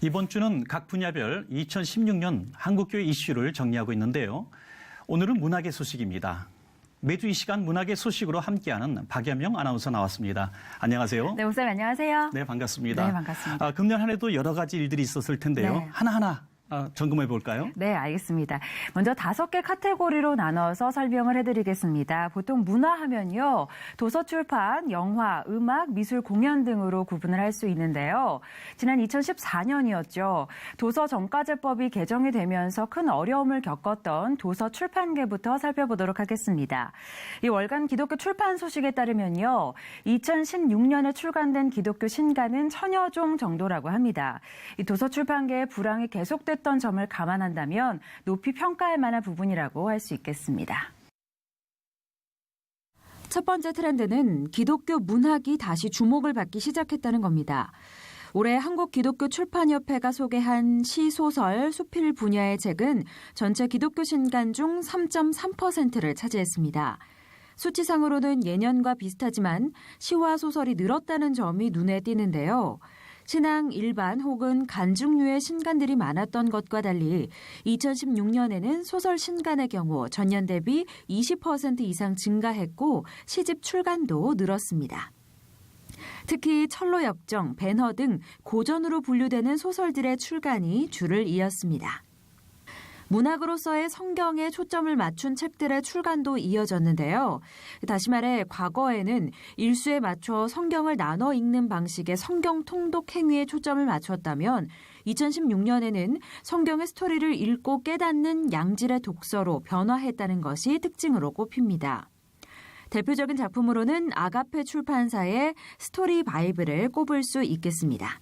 이번 주는 각 분야별 2016년 한국교회 이슈를 정리하고 있는데요. 오늘은 문학의 소식입니다. 매주 이 시간 문학의 소식으로 함께하는 박연명 아나운서 나왔습니다. 안녕하세요. 네, 목사님 안녕하세요. 네, 반갑습니다. 네, 반갑습니다. 금년 한 해도 여러 가지 일들이 있었을 텐데요. 네. 하나하나 점검해 볼까요? 네, 알겠습니다. 먼저 5개 카테고리로 나눠서 설명을 해드리겠습니다. 보통 문화하면요, 도서 출판, 영화, 음악, 미술, 공연 등으로 구분을 할 수 있는데요. 지난 2014년이었죠. 도서 정가제법이 개정이 되면서 큰 어려움을 겪었던 도서 출판계부터 살펴보도록 하겠습니다. 이 월간 기독교 출판 소식에 따르면요, 2016년에 출간된 기독교 신간은 1000여 종 정도라고 합니다. 이 도서 출판계의 불황이 계속됐던 점을 감안한다면 높이 평가할 만한 부분이라고 할 수 있겠습니다. 첫 번째 트렌드는 기독교 문학이 다시 주목을 받기 시작했다는 겁니다. 올해 한국기독교출판협회가 소개한 시, 소설, 수필 분야의 책은 전체 기독교 신간 중 3.3%를 차지했습니다. 수치상으로는 예년과 비슷하지만 시와 소설이 늘었다는 점이 눈에 띄는데요. 신앙, 일반 혹은 간중류의 신간들이 많았던 것과 달리 2016년에는 소설 신간의 경우 전년 대비 20% 이상 증가했고 시집 출간도 늘었습니다. 특히 철로역정, 배너 등 고전으로 분류되는 소설들의 출간이 줄을 이었습니다. 문학으로서의 성경에 초점을 맞춘 책들의 출간도 이어졌는데요. 다시 말해 과거에는 일수에 맞춰 성경을 나눠 읽는 방식의 성경 통독 행위에 초점을 맞췄다면 2016년에는 성경의 스토리를 읽고 깨닫는 양질의 독서로 변화했다는 것이 특징으로 꼽힙니다. 대표적인 작품으로는 아가페 출판사의 스토리 바이블을 꼽을 수 있겠습니다.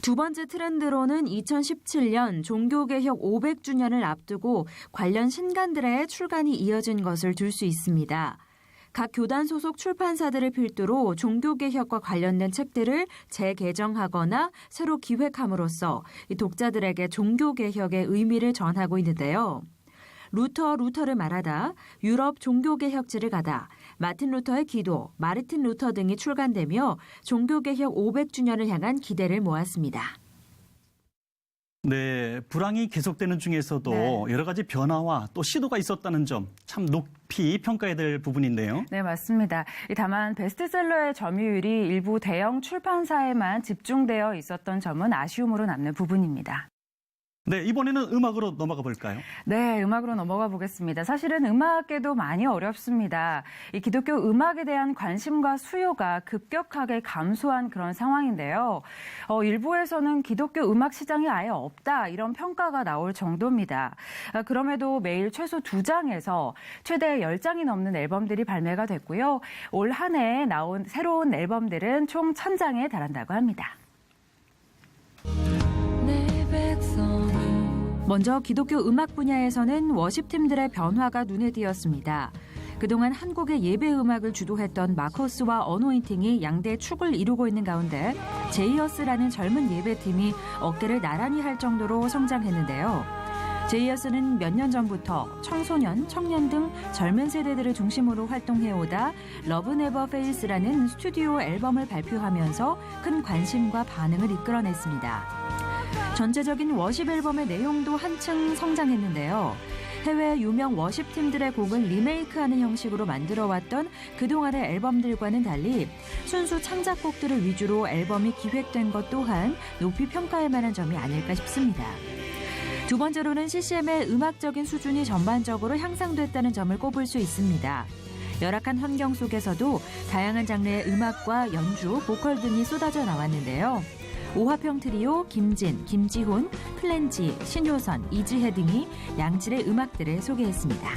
두 번째 트렌드로는 2017년 종교개혁 500주년을 앞두고 관련 신간들의 출간이 이어진 것을 들 수 있습니다. 각 교단 소속 출판사들을 필두로 종교개혁과 관련된 책들을 재개정하거나 새로 기획함으로써 독자들에게 종교개혁의 의미를 전하고 있는데요. 루터를 말하다, 유럽 종교개혁지를 가다, 마틴 루터의 기도, 마르틴 루터 등이 출간되며 종교개혁 500주년을 향한 기대를 모았습니다. 네, 불황이 계속되는 중에서도 여러 가지 변화와 또 시도가 있었다는 점 참 높이 평가해야 될 부분인데요. 네, 맞습니다. 다만 베스트셀러의 점유율이 일부 대형 출판사에만 집중되어 있었던 점은 아쉬움으로 남는 부분입니다. 네, 이번에는 음악으로 넘어가 볼까요? 네, 음악으로 넘어가 보겠습니다. 사실은 음악계도 많이 어렵습니다. 이 기독교 음악에 대한 관심과 수요가 급격하게 감소한 그런 상황인데요. 일부에서는 기독교 음악 시장이 아예 없다 이런 평가가 나올 정도입니다. 그럼에도 매일 최소 2장에서 최대 10장이 넘는 앨범들이 발매가 됐고요. 올 한 해 나온 새로운 앨범들은 총 1000장에 달한다고 합니다. 먼저 기독교 음악 분야에서는 워십팀들의 변화가 눈에 띄었습니다. 그동안 한국의 예배 음악을 주도했던 마커스와 어노인팅이 양대 축을 이루고 있는 가운데 제이어스라는 젊은 예배팀이 어깨를 나란히 할 정도로 성장했는데요. 제이어스는 몇 년 전부터 청소년, 청년 등 젊은 세대들을 중심으로 활동해오다 러브 네버 페일스라는 스튜디오 앨범을 발표하면서 큰 관심과 반응을 이끌어냈습니다. 전체적인 워십 앨범의 내용도 한층 성장했는데요. 해외 유명 워십팀들의 곡을 리메이크하는 형식으로 만들어왔던 그동안의 앨범들과는 달리 순수 창작곡들을 위주로 앨범이 기획된 것 또한 높이 평가할 만한 점이 아닐까 싶습니다. 두 번째로는 CCM의 음악적인 수준이 전반적으로 향상됐다는 점을 꼽을 수 있습니다. 열악한 환경 속에서도 다양한 장르의 음악과 연주, 보컬 등이 쏟아져 나왔는데요. 오화평 트리오, 김진, 김지훈, 플랜지, 신효선, 이지혜 등이 양질의 음악들을 소개했습니다.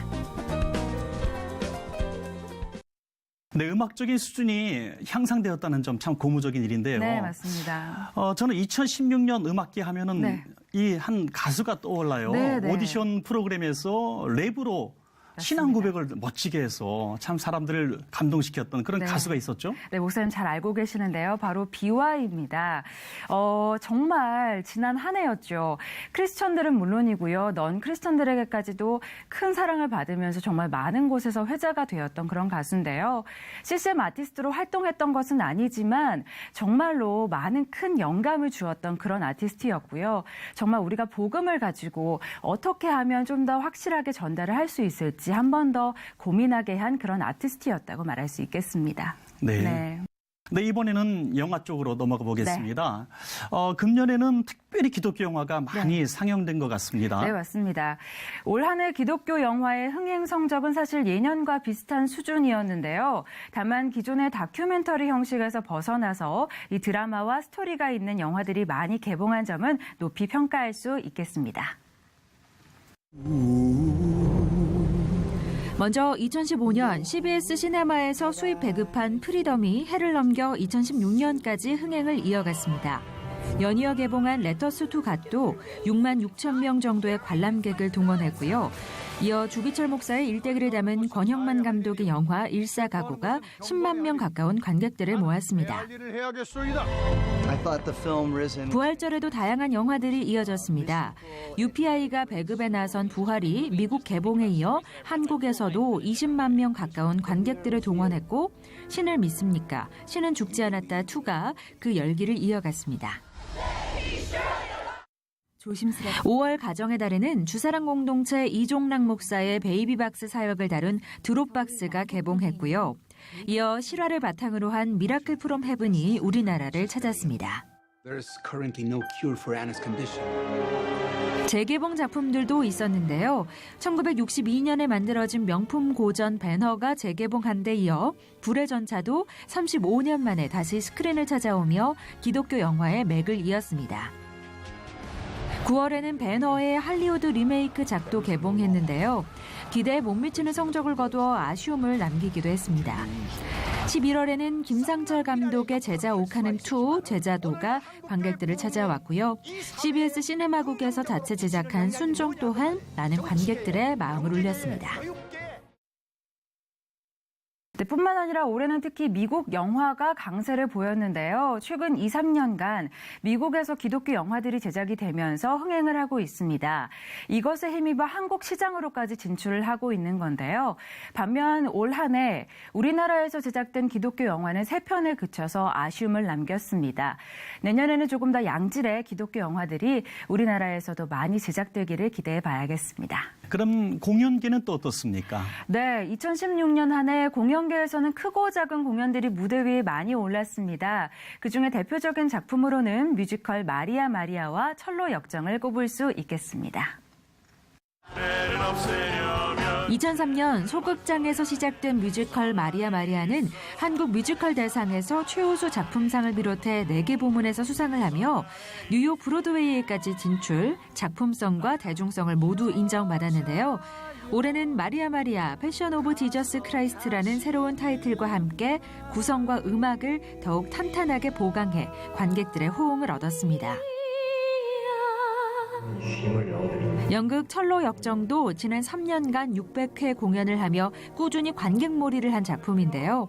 네, 음악적인 수준이 향상되었다는 점 참 고무적인 일인데요. 네, 맞습니다. 저는 2016년 음악계 하면은 이 한 가수가 떠올라요. 네, 네. 오디션 프로그램에서 랩으로 신앙 고백을 멋지게 해서 참 사람들을 감동시켰던 그런 네. 가수가 있었죠. 네, 목사님 잘 알고 계시는데요. 바로 BY입니다. 정말 지난 한 해였죠. 크리스천들은 물론이고요. 넌 크리스천들에게까지도 큰 사랑을 받으면서 정말 많은 곳에서 회자가 되었던 그런 가수인데요. CCM 아티스트로 활동했던 것은 아니지만 정말로 많은 큰 영감을 주었던 그런 아티스트였고요. 정말 우리가 복음을 가지고 어떻게 하면 좀 더 확실하게 전달을 할 수 있을지 한 번 더 고민하게 한 그런 아티스트였다고 말할 수 있겠습니다. 네. 네, 이번에는 영화 쪽으로 넘어가 보겠습니다. 금년에는 특별히 기독교 영화가 많이 상영된 것 같습니다. 네, 맞습니다. 올 한 해 기독교 영화의 흥행 성적은 사실 예년과 비슷한 수준이었는데요. 다만 기존의 다큐멘터리 형식에서 벗어나서 이 드라마와 스토리가 있는 영화들이 많이 개봉한 점은 높이 평가할 수 있겠습니다. 먼저 2015년 CBS 시네마에서 수입 배급한 프리덤이 해를 넘겨 2016년까지 흥행을 이어갔습니다. 연이어 개봉한 레터스2 갓도 6만 6천 명 정도의 관람객을 동원했고요. 이어 주기철 목사의 일대기를 담은 권형만 감독의 영화 일사가구가 10만 명 가까운 관객들을 모았습니다. 부활절에도 다양한 영화들이 이어졌습니다. UPI가 배급에 나선 부활이 미국 개봉에 이어 한국에서도 20만 명 가까운 관객들을 동원했고 신을 믿습니까? 신은 죽지 않았다 2가 그 열기를 이어갔습니다. 5월 가정의 달에는 주사랑 공동체 이종락 목사의 베이비박스 사역을 다룬 드롭박스가 개봉했고요. 이어 실화를 바탕으로 한 미라클 프롬 헤븐이 우리나라를 찾았습니다. 재개봉 작품들도 있었는데요. 1962년에 만들어진 명품 고전 배너가 재개봉한 데 이어 불의 전차도 35년 만에 다시 스크린을 찾아오며 기독교 영화의 맥을 이었습니다. 9월에는 배너의 할리우드 리메이크 작도 개봉했는데요. 기대에 못 미치는 성적을 거두어 아쉬움을 남기기도 했습니다. 11월에는 김상철 감독의 제자 옥하는 2, 제자도가 관객들을 찾아왔고요. CBS 시네마국에서 자체 제작한 순종 또한 많은 관객들의 마음을 울렸습니다. 네, 뿐만 아니라 올해는 특히 미국 영화가 강세를 보였는데요. 최근 2, 3년간 미국에서 기독교 영화들이 제작이 되면서 흥행을 하고 있습니다. 이것에 힘입어 한국 시장으로까지 진출을 하고 있는 건데요. 반면 올 한 해 우리나라에서 제작된 기독교 영화는 3편에 그쳐서 아쉬움을 남겼습니다. 내년에는 조금 더 양질의 기독교 영화들이 우리나라에서도 많이 제작되기를 기대해 봐야겠습니다. 그럼 공연계는 또 어떻습니까? 네, 2016년 한 해 공연계에서는 크고 작은 공연들이 무대 위에 많이 올랐습니다. 그중에 대표적인 작품으로는 뮤지컬 마리아 마리아와 철로 역정을 꼽을 수 있겠습니다. 2003년 소극장에서 시작된 뮤지컬 마리아 마리아는 한국 뮤지컬 대상에서 최우수 작품상을 비롯해 4개 부문에서 수상을 하며 뉴욕 브로드웨이에까지 진출, 작품성과 대중성을 모두 인정받았는데요. 올해는 마리아 마리아 패션 오브 지저스 크라이스트라는 새로운 타이틀과 함께 구성과 음악을 더욱 탄탄하게 보강해 관객들의 호응을 얻었습니다. 연극 철로 역정도 지난 3년간 600회 공연을 하며 꾸준히 관객몰이를 한 작품인데요.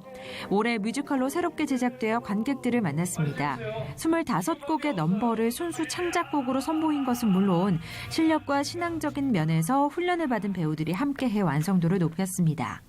올해 뮤지컬로 새롭게 제작되어 관객들을 만났습니다. 25곡의 넘버를 순수 창작곡으로 선보인 것은 물론 실력과 신앙적인 면에서 훈련을 받은 배우들이 함께해 완성도를 높였습니다.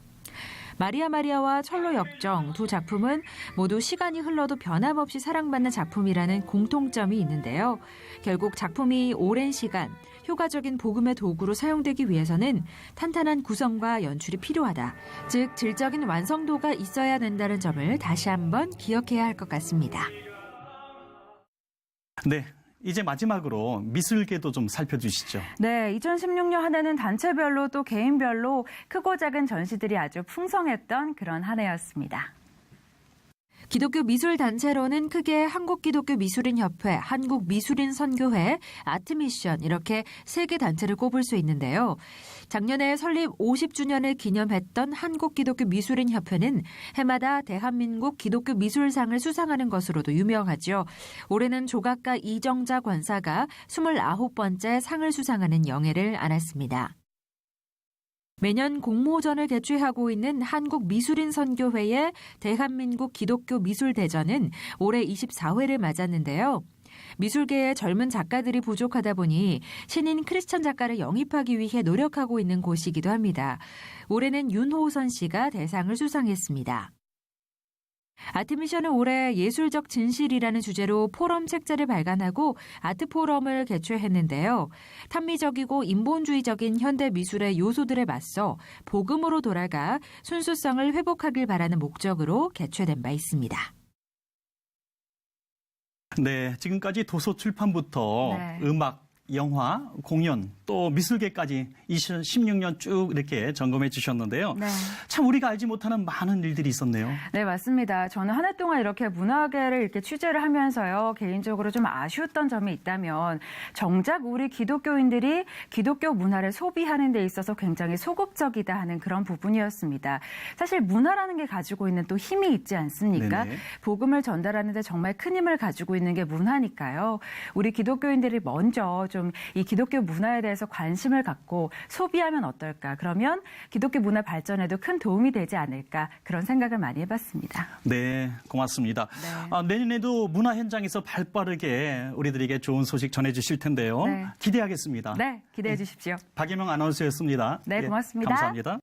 마리아 마리아와 철로 역정 두 작품은 모두 시간이 흘러도 변함없이 사랑받는 작품이라는 공통점이 있는데요. 결국 작품이 오랜 시간 효과적인 복음의 도구로 사용되기 위해서는 탄탄한 구성과 연출이 필요하다. 즉 질적인 완성도가 있어야 된다는 점을 다시 한번 기억해야 할 것 같습니다. 네. 이제 마지막으로 미술계도 좀 살펴주시죠. 네, 2016년 한 해는 단체별로 또 개인별로 크고 작은 전시들이 아주 풍성했던 그런 한 해였습니다. 기독교 미술 단체로는 크게 한국기독교미술인협회, 한국미술인선교회, 아트미션 이렇게 3개 단체를 꼽을 수 있는데요. 작년에 설립 50주년을 기념했던 한국기독교미술인협회는 해마다 대한민국 기독교 미술상을 수상하는 것으로도 유명하죠. 올해는 조각가 이정자 권사가 29번째 상을 수상하는 영예를 안았습니다. 매년 공모전을 개최하고 있는 한국미술인선교회의 대한민국 기독교 미술대전은 올해 24회를 맞았는데요. 미술계의 젊은 작가들이 부족하다 보니 신인 크리스천 작가를 영입하기 위해 노력하고 있는 곳이기도 합니다. 올해는 윤호선 씨가 대상을 수상했습니다. 아트미션은 올해 예술적 진실이라는 주제로 포럼 책자를 발간하고 아트 포럼을 개최했는데요. 탄미적이고 인본주의적인 현대 미술의 요소들에 맞서 복음으로 돌아가 순수성을 회복하길 바라는 목적으로 개최된 바 있습니다. 네, 지금까지 도서 출판부터 네. 음악, 영화, 공연, 또 미술계까지 2016년 쭉 이렇게 점검해 주셨는데요. 네. 참 우리가 알지 못하는 많은 일들이 있었네요. 네, 맞습니다. 저는 한 해 동안 이렇게 문화계를 이렇게 취재를 하면서요, 개인적으로 좀 아쉬웠던 점이 있다면, 정작 우리 기독교인들이 기독교 문화를 소비하는 데 있어서 굉장히 소극적이다 하는 그런 부분이었습니다. 사실 문화라는 게 가지고 있는 또 힘이 있지 않습니까? 네네. 복음을 전달하는 데 정말 큰 힘을 가지고 있는 게 문화니까요. 우리 기독교인들이 먼저 좀 이 기독교 문화에 대해서 관심을 갖고 소비하면 어떨까? 그러면 기독교 문화 발전에도 큰 도움이 되지 않을까? 그런 생각을 많이 해봤습니다. 네, 고맙습니다. 네. 내년에도 문화 현장에서 발빠르게 우리들에게 좋은 소식 전해주실 텐데요. 네. 기대하겠습니다. 네, 기대해 주십시오. 박예명 아나운서였습니다. 네, 고맙습니다. 감사합니다.